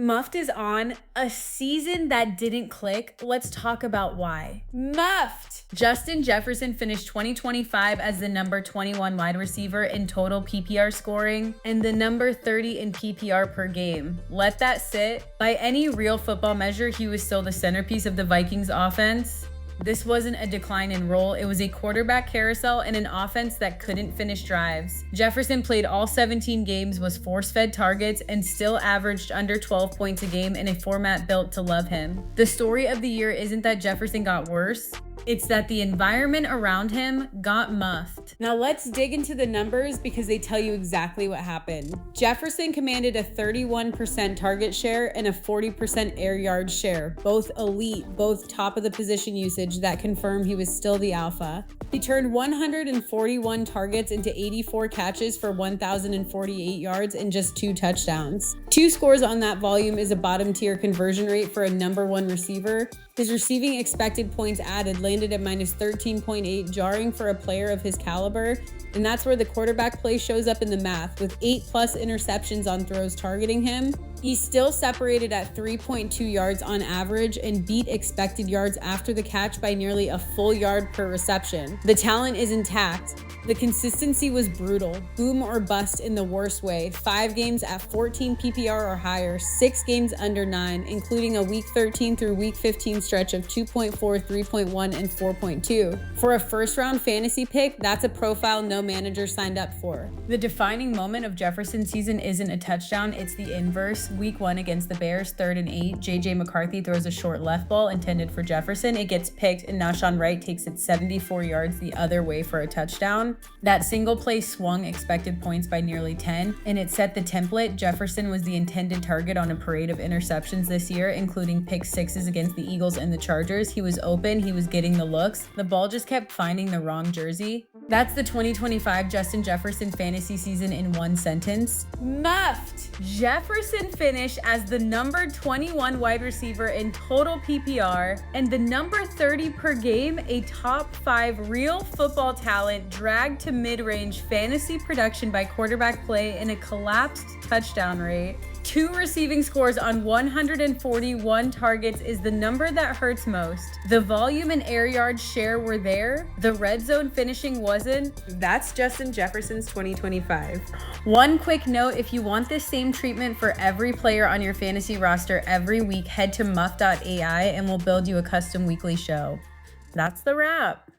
Muffed is on a season that didn't click. Let's talk about why. Muffed! Justin Jefferson finished 2025 as the number 21 wide receiver in total PPR scoring and the number 30 in PPR per game. Let that sit. By any real football measure, he was still the centerpiece of the Vikings offense. This wasn't a decline in role, it was a quarterback carousel and an offense that couldn't finish drives. Jefferson played all 17 games, was force-fed targets, and still averaged under 12 points a game in a format built to love him. The story of the year isn't that Jefferson got worse, it's that the environment around him got muffed. Now let's dig into the numbers because they tell you exactly what happened. Jefferson commanded a 31% target share and a 40% air yard share, both elite, both top of the position usage that confirm he was still the alpha. He turned 141 targets into 84 catches for 1,048 yards and just 2 touchdowns. 2 scores on that volume is a bottom tier conversion rate for a number 1 receiver. His receiving expected points added landed at minus 13.8, jarring for a player of his caliber, and that's where the quarterback play shows up in the math. With 8+ interceptions on throws targeting him, he still separated at 3.2 yards on average and beat expected yards after the catch by nearly a full yard per reception. The talent is intact. The consistency was brutal. Boom or bust in the worst way. 5 games at 14 PPR or higher, 6 games under 9, including a week 13 through week 15 stretch of 2.4, 3.1, and 4.2. For a first-round fantasy pick, that's a profile no manager signed up for. The defining moment of Jefferson's season isn't a touchdown, it's the inverse. Week 1 against the Bears, 3rd and 8, JJ McCarthy throws a short left ball intended for Jefferson. It gets picked, and Nahshon Wright takes it 74 yards the other way for a touchdown. That single play swung expected points by nearly 10, and it set the template. Jefferson was the intended target on a parade of interceptions this year, including pick 6s against the Eagles and the Chargers. He was open, he was getting the looks. The ball just kept finding the wrong jersey. That's the 2025 Justin Jefferson fantasy season in one sentence. Muffed! Jefferson finished as the number 21 wide receiver in total PPR and the number 30 per game, a top 5 real football talent dragged to mid-range fantasy production by quarterback play and a collapsed touchdown rate. 2 receiving scores on 141 targets is the number that hurts most. The volume and air yard share were there. The red zone finishing wasn't. That's Justin Jefferson's 2025. One quick note, if you want this same treatment for every player on your fantasy roster every week, head to muff.ai and we'll build you a custom weekly show. That's the wrap.